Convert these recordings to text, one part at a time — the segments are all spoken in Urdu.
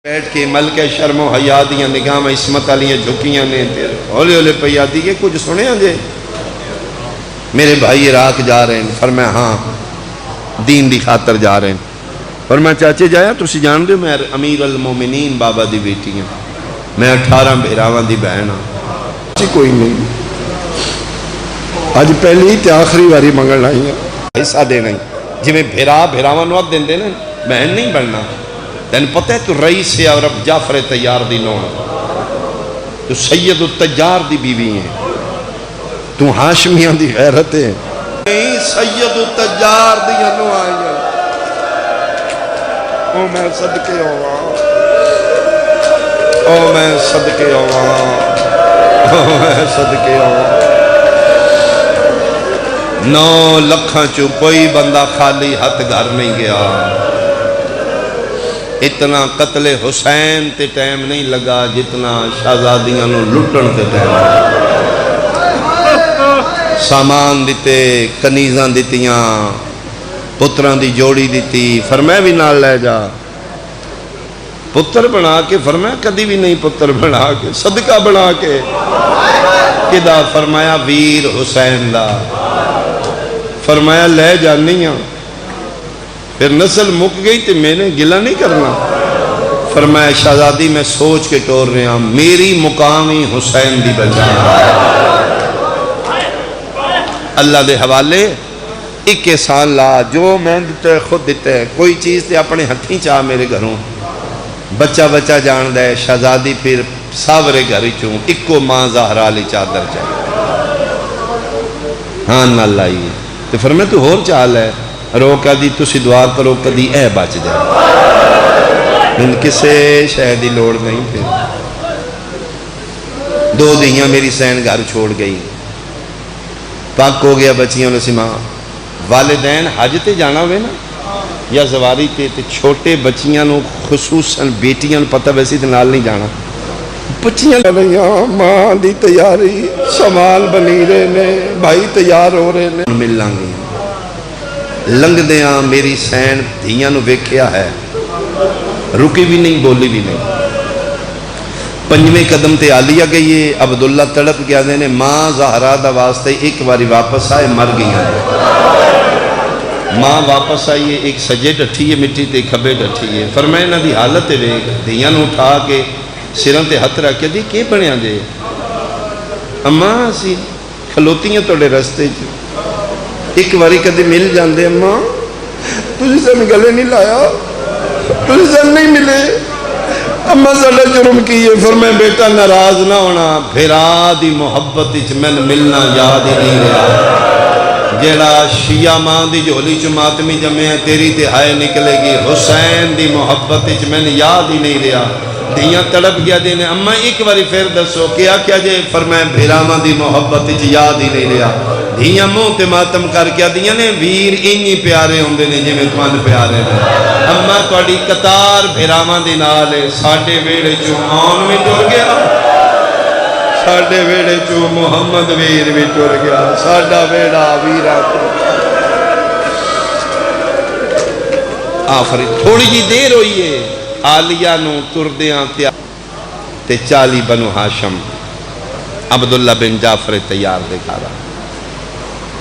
بیٹھ کے ملکہ شرم و حیا دیاں نگاہ عصمت والیاں جھکیاں نے ہولے ہولے پہ آدھی کہ کچھ سنیا جے میرے بھائی عراق جا رہے ہیں. فرمایا ہاں دین دی خاطر جا رہے ہیں. فرمایا چاچے جایا تسی جان دے میں امیر المومنین بابا دی بیٹی ہوں, میں 18 بھیراواں دی بہن ہاں. کوئی نہیں اج پہلی تے آخری واری منگن آئی ہیں حصہ دینا ہی جی میں بھیراواں نو دین دے نا بہن نہیں بننا. تین پتہ ہے تو رئیس عرب جعفر تیار دی نو تو سید التجار دی بیوی ہیں تو ہاشمیاں دی غیرت ہے سید التجار دی نو آئی ہیں. او میں صدقے ہوا او میں صدقے ہوا او میں صدقے ہوا. 9 لکھاں چو کوئی بندہ خالی ہاتھ گھر نہیں گیا. اتنا قتل حسین تے ٹائم نہیں لگا جتنا شہزادیاں نو لٹن تے ٹائم لگا. سامان دیتے کنیزاں دیتیاں پتران دی جوڑی دیتی. فرمایا بھی نال لے جا پتر بنا کے. فرمایا کدی بھی نہیں پتر بنا کے صدقہ بنا کے کدا. فرمایا ویر حسین دا. فرمایا لے جانی ہاں پھر نسل مک گئی تو میں نے گلہ نہیں کرنا. فرمایا شہزادی میں سوچ کے ٹور رہا ہوں میری مقامی حسین دی بجا اللہ دے حوالے 21 سال لا جو میں دیتے خود دیتے ہے. کوئی چیز تے اپنے ہتھیں چاہ میرے گھروں بچہ جان دے. شہزادی پھر ساورے گھر چوں اکو ماں زہرا لی چادر چاہے ہاں نہ لائی. تو فرمایا تو ہور چال ہے رو کدی تسی دعا کرو کدی اے بچ جائے کسے شہدی لوڑ نہیں. پھر 2 دیاں میری سین گھر چھوڑ گئی پاک ہو گیا بچیاں نے سما. والدین حج تے جانا ہوئے نا یا زواری تے چھوٹے بچیاں نو خصوصاً بیٹیاں نو پتہ ویسی تے نال نہیں جانا. بچیاں لڑیاں ماں دی تیاری سامان بنی رہے نے بھائی تیار ہو رہے نے مل لانگی. لنگ دیاں میری سین دھیاں نو ویکھیا ہے رکی بھی نہیں بولی بھی نہیں. 5ویں قدم تے آلیہ گئی ہے. عبداللہ تڑپ گیا دینے ماں زہرا دا واسطے ایک باری واپس آئے مر گیا. ماں واپس آئی ہے ایک سجے ڈٹھی ہے مٹی تے کھبے ڈٹھی ہے. فرمائے نہ دی حالت ہے ویک دھیاں نو اٹھا کے سرن تے ہتھ رکھ کے دی کی بنیا جے اماں سی کھلوتی ہیں توڑے رستے چ ایک باری کدی مل جاندے. اماں تجھے سن گلے نہیں لایا تجھے سن نہیں ملے اماں ساڈا جرم کی ہے. فرمائے بیٹا ناراض نہ ہونا بھیرا دی محبت وچ میں ملنا یاد ہی نہیں رہا. جیڑا شیعہ ماں دی جھولی چ ماتمی جمے ہیں تیری تہائے نکلے گی. حسین دی محبت وچ میں یاد ہی نہیں رہا. دھیاں تڑپ گیا دینے اماں ایک باری پھر دسو کیا کیا جے. فرمائے بھیراواں دی محبت وچ یاد ہی نہیں رہا. دھیاں منہ تے ماتم کر کے دیاں نے ویر اینی پیارے ہوندے نے جویں تمہوں پیارے نے. اماں تہاڈی قطار بھیراواں دے نال ہے. ساڈے ویڑے چوں آن وی ٹر گیا ساڈے ویڑے چوں محمد ویر وی ٹر گیا. ساڈا ویڑا ویرا آخری تھوڑی جی دیر ہوئی ہے. آلیہ نو تردیاں تے 40 بنو ہاشم عبداللہ بن جعفر تیار دکھا رہا.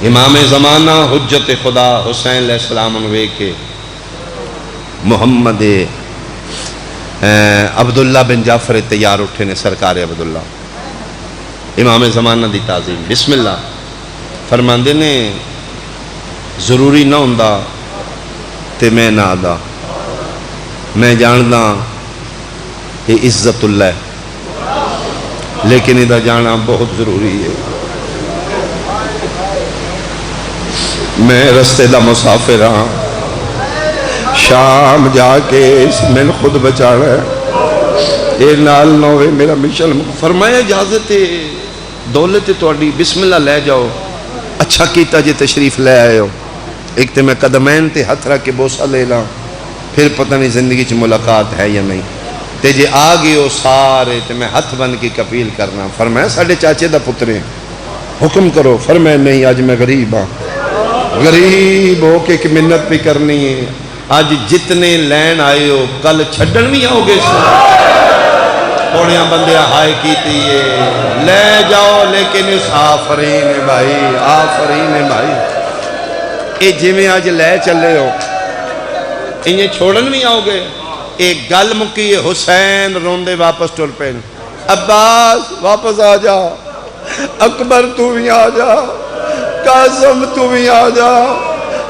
امام زمانہ حجت خدا حسین علیہ السلام انوے کے محمد عبداللہ بن جعفر تیار اٹھے نے. سرکار عبداللہ امام زمانہ دی تعظیم بسم اللہ فرماندے نے ضروری نہ ہوندا تے میں نہ آدا. میں جاندا یہ عزت اللہ ہے لیکن ادھا جانا بہت ضروری ہے. میں رستے دا مسافر ہاں شام جا کے میں خود بچانا ہے یہ نال نہ ہوئے میرا مشن. فرمایا اجازت دولت تہاڈی بسم اللہ لے جاؤ. اچھا کیتا جے تشریف لے آئے ہو. ایک تے میں قدمین تے ہتھ رکھ کے بوسہ لے لاں پھر پتہ نہیں زندگی چ ملاقات ہے یا نہیں. تے جے آ گئے ہو سارے تے میں ہتھ بن کے کپیل کرنا. فرمایا ساڈے چاچے دا پترے حکم کرو. فرمایا نہیں اج میں غریب ہاں غریب ہو کے ایک منت بھی کرنی ہے اج جتنے لین آئے ہو کل چھڈن بھی آؤ گے تھوڑے بندے ہائے کیتی ہے لے جاؤ لیکن اس آفرین ہے بھائی آفرین ہے بھائی اے جویں اج لے چلے ہو انہیں چھوڑن بھی آؤ گے ایک گل مکی ہے حسین روندے واپس ٹر پے عباس واپس آ جا اکبر تو بھی آ جا قاسم تو بھی آ جا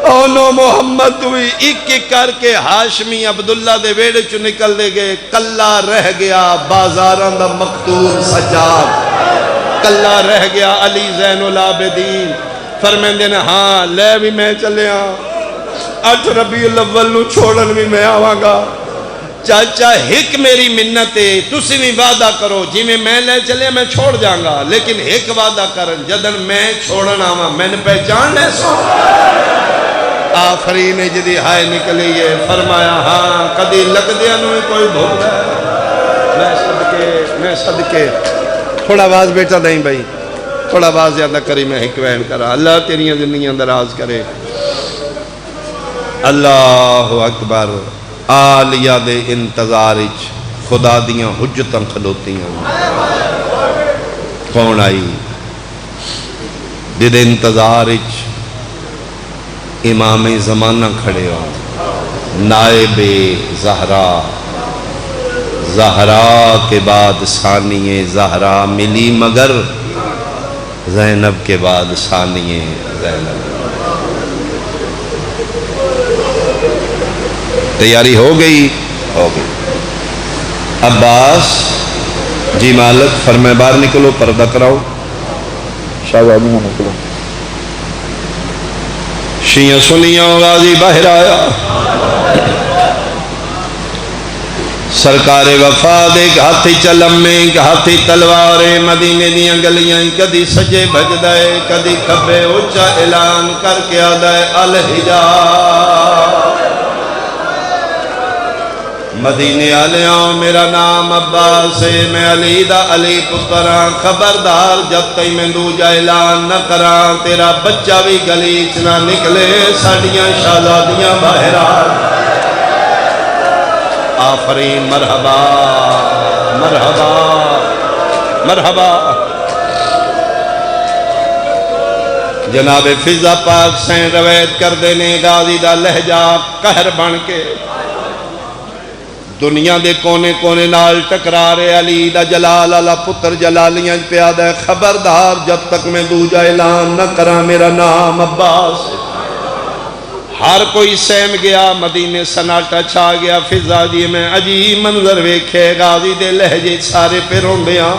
اونو محمد تو بھی ایک ایک کر کے ہاشمی عبداللہ دے ویڑے چو نکل دے گئے کلا رہ گیا بازاران دا مقتول سجاد کلا رہ گیا علی زین العابدین فرمیندے نے ہاں لے بھی میں چلے ہاں 8 ربیع الاول نو چھوڑن بھی میں آواں گا چاچا ایک میری منت ہے تسی بھی وعدہ کرو جی میں لے چلے میں چھوڑ جاؤں گا لیکن ایک وعدہ کرن جدن میں چھوڑنا آواں میں نے پہچان لے سو آفرین جدی ہائے نکلی ہے فرمایا ہاں کدی لگ دیا نویں کوئی بھوک ہے میں صدقے تھوڑا باز بیٹا نہیں بھائی تھوڑا باز زیادہ کری میں حکوین کرا اللہ تیریاں زندگیاں دراز کرے اللہ اکبر آلیہ دے انتظارچ خدا دیاں حجتاں کھلوتیاں کون آئی دے انتظارچ امام زمانہ کھڑے ہو نائب زہرا زہرا کے بعد ثانی زہرا ملی مگر زینب کے بعد ثانی زینب تیاری ہو گئی عباس جی مالک فرمائے باہر نکلو پردہ کراؤ شاہزادی میں نکلو شیعہ سنیاں غازی باہر آیا سرکار وفا دے ہاتھی چلم میں ہاتھی تلواریں مدینے دیاں گلیاں کدی سجے بھج دائے کدی کھبے اونچا اعلان کر کے آدائے الحجاب مدینے آلیاں میرا نام عباس ہے میں علی دا علی پتراں خبردار جب تک میں دوجا اعلان نہ کراں تیرا بچہ بھی گلیچ نہ نکلے ساڑیاں شہزادیاں باہر آفرین مرحبا مرحبا مرحبا جناب فضا پاک سین روایت کر دینے غازی دا لہجہ قہر بن کے دنیا دے کونے کونے نال ٹکرا رہے علی دا جلال اللہ پتر جلالیاں پیادہ ہے خبردار جب تک میں دوجا اعلان نہ کرا میرا نام عباس ہر کوئی سہم گیا مدینے سناٹا چھا گیا فضا جی میں عجیب منظر ویکھے غازی دے لہجے سارے پیروں دیاں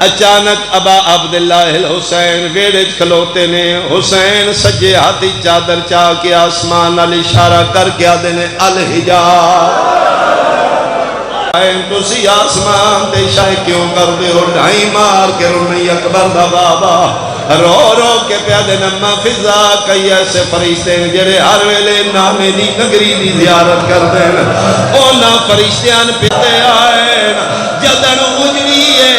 اچانک ابا عبداللہ الحسین ویڑے کھلوتے نے حسین سجے ہاتھی چادر چاہ کے آسمان علی اشارہ کر کے آدھے نے الحجاب تسی آسمان تے شاہ کیوں کر دے ہو ڈھائی مار کے رونی اکبر دا بابا رو رو کے پیادے نمہ فضا کئی ایسے فرشتے ہیں جڑے ہر ویلے نانے دی نگری دی زیارت کر دیں اونا فرشتیان پیتے آئے جدن اجڑیے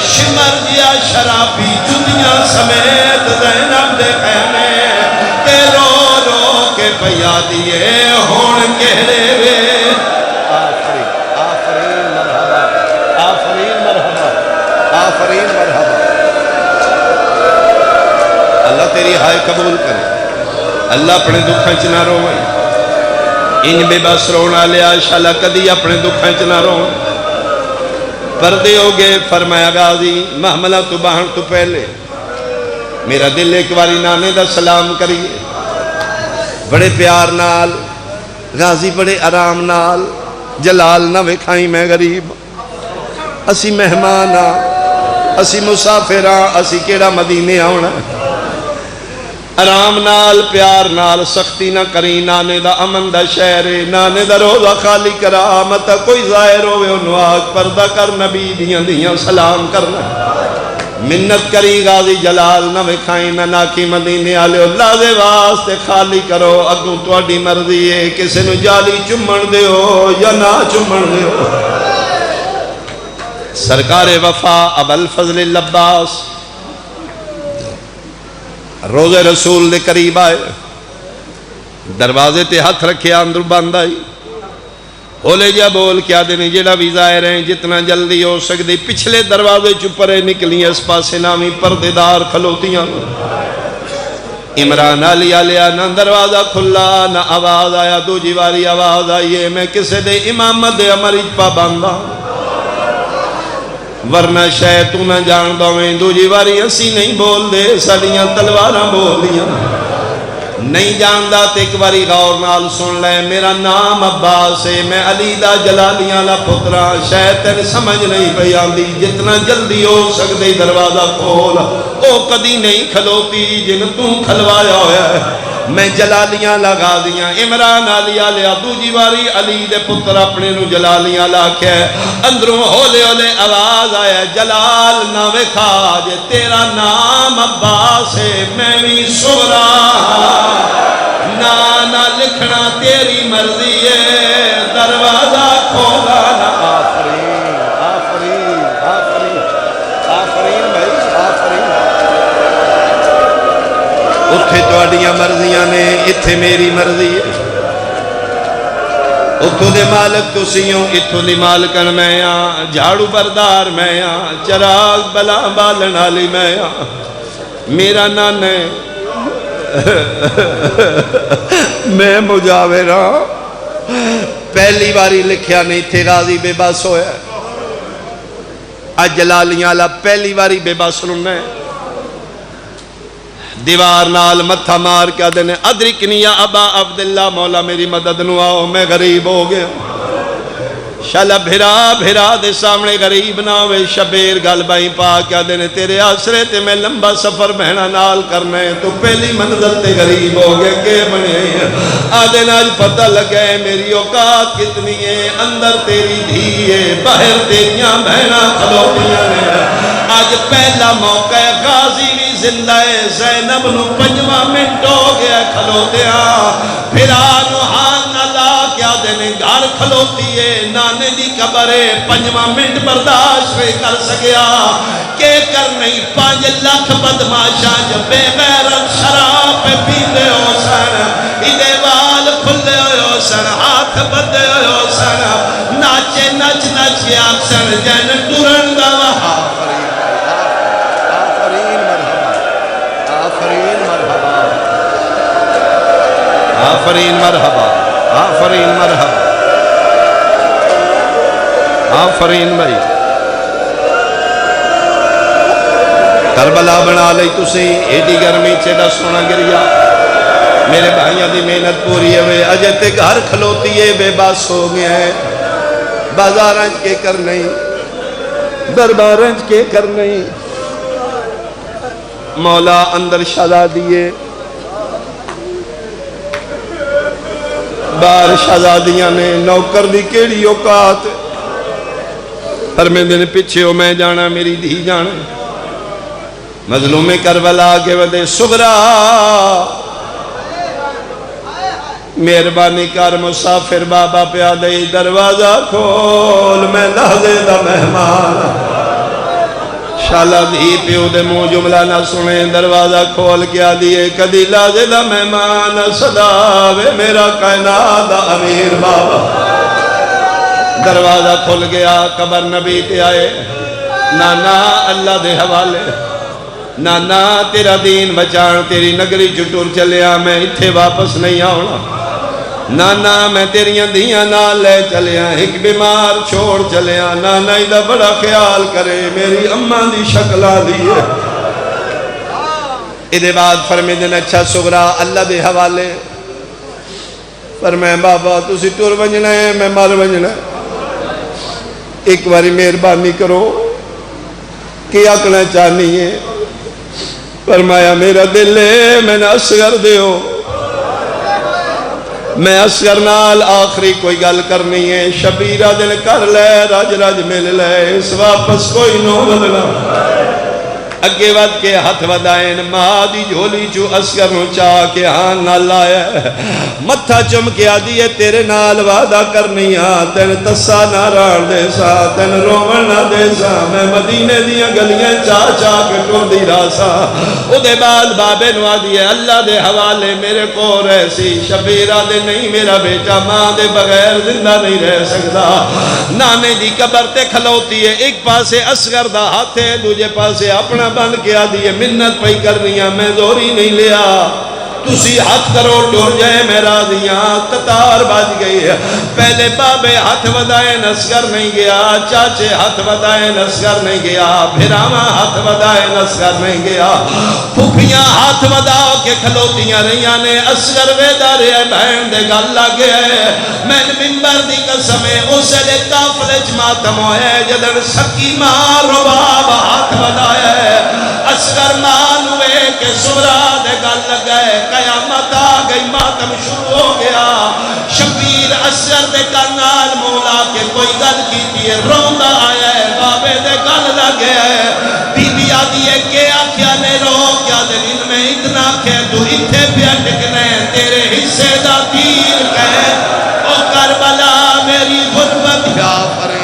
شمر دیا شرابی جدیاں سمیت زینب دے خیمے تے رو رو کے پیا دیے ہون کہلے وے آفرین مرحبا اللہ تیری ہائے قبول کرے اللہ اپنے دکھاں چنا روئے ان بے بس رونا لیا شاءاللہ کدی اپنے دکھاں چنا روئے پردے ہو گئے فرمایا غازی محملہ تو باہن تو پہلے میرا دل ایک باری نانے دا سلام کریے بڑے پیار نال غازی بڑے آرام نال جلال نہ وکھائیں میں غریب اسی مہمان اسی مسافر اسی کیڑا مدینے آونا آرام نال پیار نال سختی نہ کری نانے دا امن دا شہر نانے دا روزہ خالی کرا متا کوئی ظاہر ہوئے انہوں آگ پردہ کر نبی دیاں سلام کرنا منت کری غازی جلال نہ وکھائیں نہ ناکی مدینے آلے اللہ دے واسطے خالی کرو اگوں توڑی مرضی ہے کسے نو جالی چمن دے ہو یا نہ چمن دے ہو سرکار وفا ابو الفضل العباس روز رسول دے قریب آئے دروازے تے ہاتھ رکھے اندر بند آئی ہولے جا بول کیا دینے جیڑا بھی ظاہر ہیں جتنا جلدی ہو سکتی پچھلے دروازے چپرے نکلی اس پاسے نامی پردے دار کھلوتیاں عمران علی علیہ نہ دروازہ کھلا نہ آواز آیا دو جیواری آواز آئیے میں کسے دے امامت دے امرج پا باندھا ورنہ شاید تو نہ جان دویں دو جیواری اسی نہیں بول دے سڑیاں تلواراں بول دیاں نہیں جاندہ تے ایک باری غور نال سن لے میرا نام عباس ہے میں علی دا جلالیاں لا پترا شاید تیرے سمجھ نہیں پئی آندی جتنا جلدی ہو سکتے دروازہ کھول او کدی نہیں کھلوتی جن تو کھلوایا ہویا ہے میں جلالیاں لگا دیاں عمران علی علیہ دوجی واری علی دے پتر اپنے نو جلالیاں لاکھے اندروں ہولے ہولے آواز آیا جلال نہ وکھا جے تیرا نام عباس ہے میں بھی سورا نہ لکھنا تیری مرضی ہے دروازہ کھولا نہ آفرین آفرین آفرین آفرین بھائی آفرین اتھے توڑیاں مرضیاں نے اتھے میری مرضی ہے اتھو دے مالک تو سیوں اتھو دے مالکن میں آن جھاڑو بردار میں آن چراغ بلا بالن علی میں آن میرا نان ہے میں مجاورہ پہلی باری لکھیا نہیں تھے غازی بے بس ہویا آج جلالیاں اللہ پہلی باری بے بس رننے دیوار نال متھا مار کیا دینے ادرکنی یا ابا عبداللہ مولا میری مدد نو آؤ میں غریب ہو گیا شالا بھرا دے سامنے غریب نہ ہوئے شبیر گل بائی پا کیا دینے تیرے آسرے تے میں لمبا سفر بہنا نال کرنے تو پہلی منزل تے غریب ہو گئے کہ بنے ہیں آدھے ناج پتہ لگے میری اوقات کتنی ہے اندر تیری دھی ہے باہر تیریاں بہنا کھلوتیاں نے آج پہلا موقع ہے غازی بھی زندہ ہے زینب نو 5 منٹ ہو گیا کھلوتیاں پھرا نو ہان نہ لا کیا دینے گھر کھلوتی ہے نانے دی قبرے 5 منٹ برداشت میں کر سکیا کہ کر نہیں 5 لاکھ بدماشاں جب بے غیرت شراب پہ پیندے ہو سن ادھے وال کھلے ہو سن ہاتھ بدے ہو سن ناچے نچ نچ کے آکسن جن ٹورن دا وہاں آفرین مرحبا آفرین مرحبا آفرین بھائی کربلا بنا لئی تسی ایڈی گرمی چیڑا سونا گریا میرے بھائیاں دی محنت پوری ہے اجے تے گھر کھلوتی ہے بے باس ہو گیا ہے بازارنج کے کر نہیں دربارنج کے کر نہیں مولا اندر شہزا دیئے بار شہزادیاں نے نوکر دی کیڑی اوقات پر میں دن پیچھے ہو میں جانا میری دھی جانا مظلوم کربلا کے ودے صغرا مہربانی کر مسافر بابا پیادے دروازہ کھول میں لحظے دا مہمان شالا دھی پیو دے منہ جملہ نہ سنے دروازہ کھول کیا دیئے کدی لازے دا مہمان صداوے میرا کائنات دا امیر بابا دروازہ کھل گیا قبر نبی تے آئے نانا اللہ دے حوالے نانا تیرا دین بچان تیری نگری چٹور چلیا میں اتھے واپس نہیں آونا نانا میں تیریاں دیاں نال لے چلیا ایک بیمار چھوڑ چلیا نانا ایدہ بڑا خیال کرے میری اماں دی شکلہ دیئے ادھے بعد فرمی دن اچھا صغرا اللہ دے حوالے فرمائے بابا تسی تور بنجنا ہے میں مار بنجنا ہے ایک باری مہربانی کرو کیا کنا چاہنی ہے فرمایا میرا دل ہے میں نے اصغر دے ہو میں اصغر نال آخری کوئی گل کرنی ہے شبیرہ دل کر لے راج راج مل لے اس واپس کوئی نو بدلا اگے ود کے ہاتھ ودائیں ماں دی جھولی چو اصغر نو چاہ کے ہاں نال آیا متھا چم کے آدھی ہے تیرے نال وعدہ کرنی تین تسا نہ ران دے سا تین رومن نہ دے سا میں مدینے دیاں گلیاں چاہ چاہ کے ٹر دی رہا سا او دے بعد بابے نو آدھی ہے اللہ دے حوالے میرے کو رہسی شبیرہ دے نہیں میرا بیٹا ماں دے بغیر زندہ نہیں رہ سکتا نانے دی قبر تے کھلوتی ہے ایک پاسے اصغر دا ہاتھ ہے دوجے پاسے اپنا بن کے آدھی ہے منت پئی کرنیاں میں زوری نہیں لیا تسی ہاتھ کرو ٹور جائے میں راضیاں قطار باج گئی ہے پہلے بابے ہاتھ ودائے اصغر نہیں گیا چاچے ہاتھ ودائے اصغر نہیں گیا بھراواں ہاتھ ودائے اصغر نہیں گیا پھپھیاں ہاتھ ودا کے کھلوتیاں رہیاں نے اصغر ویدا رہے بہن دے گل لگے میں ممبر دی قسم اس لے کافلے ماتم ہوئے جدن سکی ماں رباب ہاتھ ودائے اصغر مان ہوئے کہ سورا دے گل لگے قیامت آ گئی ماتم شروع ہو گیا شبیر اصغر دے کرنال مولا کے کوئی گل کی دیئے روندہ آیا ہے بابے دے گل لگے بی بی آدھی ہے کہ آکھیا نے رو کیا دلیل میں اتنا کہ تو اتھے پیا ٹکنے تیرے حصے دا تیر کہے او کربلا میری غربت یا فرین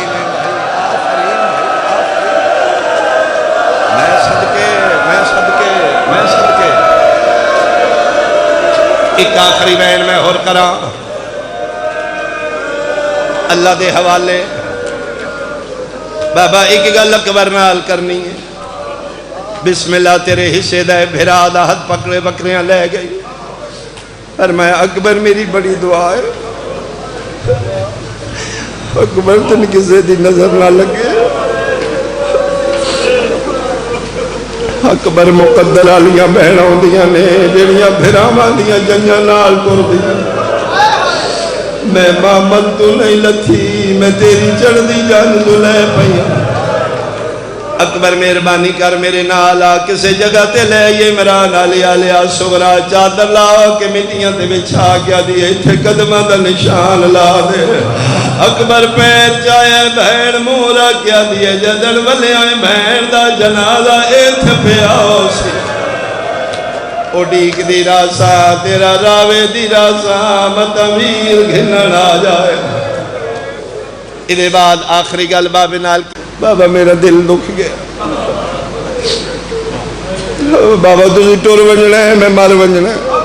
ایک آخری بین میں اور کرا اللہ دے حوالے بابا ایک گل اکبر نال کرنی ہے بسم اللہ تیرے حصے دے بھرا دا ہاتھ پکڑے بکریاں لے گئی فرمایا اکبر میری بڑی دعا ہے اکبر تن کسے دی نظر نہ لگے اکبر مقدر آلیاں بہنہ ہوندیاں نے جڑیاں بھراواں دیاں جنجاں نال ٹر دیاں میں محمد تو نہیں لتھی میں تیری چڑھ دی جان تو لے پئیاں اکبر مہربانی کر میرے نال آ کسے جگہ تے لے یہ عمران علیہ صغرا چادر لا کے مٹیاں تے بچھا کے دی ایتھے قدماں دا نشان لا دے اکبر پیر چاہے بہن مورا کیا دیئے جدن والے آئے بہن دا جنازہ ایتھ پیا ہو سی او ڈیک دی راسا تیرا راوے دی راسا متویر گھنن آ جائے ادھے بعد آخری گل بابے نال بابا میرا دل دکھ گیا بابا تسی ٹور ونجنا ہے میں مر ونجنا ہے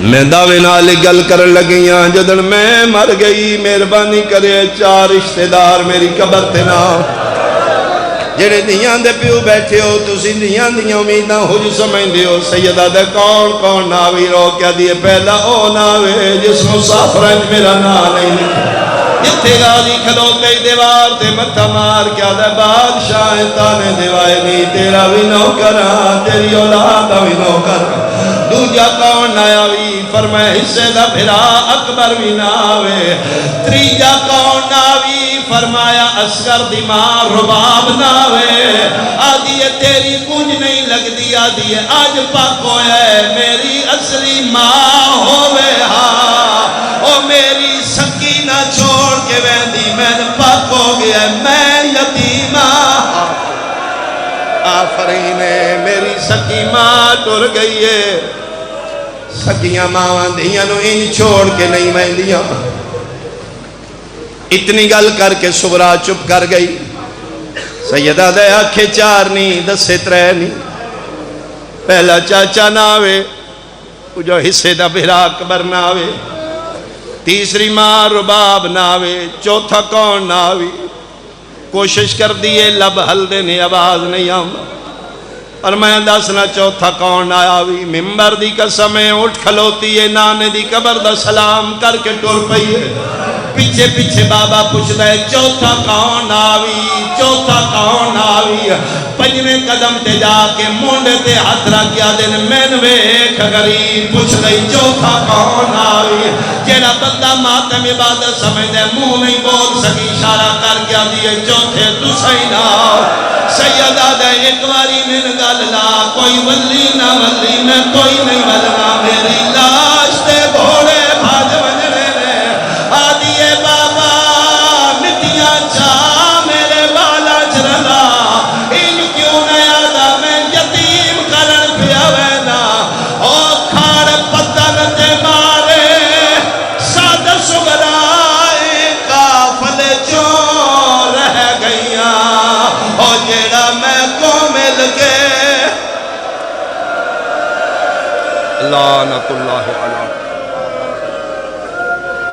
میں دعوے نال گل کرن لگیاں جدن میں مر گئی مہربانی کرے چار رشتہ دار میری قبر تے نہ جڑے دیاں دے پیو بیٹھے ہو تسی دیاں دیاں امیداں ہو جو سمجھدے ہو سیدہ دے کون ناوی رو کیا دیئے پہلا او ناوے جس مسافرنج میرا نا نہیں لکھا جتھے غازی کھلوتے دیوار تے متھا مار کیا دے بادشاہ تانے دیوائے نہیں تیرا بھی نوکراں تیری اولاد بھی نوکراں دوجا کون ناوی فرمائے حصے دا بھرا اکبر بھی ناوے تریجا کون ناوی فرمایا اصغر دی ماں رباب ناوے آدھی ہے تیری کچھ نہیں لگ دی آدھی ہے آج پاک ہوئے میری اصلی ماں ہوئے ہاں او میری سکینہ چھوڑ کے ویندی میں پاک ہو گیا میں یتیمہ آفرین میری سکی ماں ٹر گئی ہے سکیاں ماں دھیاں نو ان چھوڑ کے نہیں میں دیا اتنی گل کر کے صغرا چپ کر گئی سیدہ دے آنکھیں چار نہیں دسے ترے نہیں پہلا چاچا ناوے جو حصے دا بھرا اکبر ناوے تیسری ماں رباب ناوے چوتھا کون ناوی کوشش کر دیئے لب حل دینے آواز نہیں آؤں اور میں دسنا چوتھا کون آیا بھی ممبر دی قسمیں اٹھ کھلوتی ہے نانے دی قبر دا سلام کر کے ٹور پئی ہے پیچھے پیچھے بابا پوچھ دے چوتھا کون آوی چوتھا کون آوی پنجویں قدم تے جا کے مونڈے تے ہاتھ رکھ گیا دن میں ویکھ غریب پوچھ دے چوتھا کون آوی جیڑا بندہ ماتم عبادت سمجھ دے منہ نہیں بول سکی اشارہ کر گیا دیئے چوتھے تو سینا سیدہ دے ایک واری من گل لا کوئی ولی نہ ولی میں کوئی نہیں ولنا میری لاش تے بھوڑے بھاج ونجنے نے آدھیے بابا مٹیاں چاہ میرے والا چرلا ان کیوں اللہ علیہ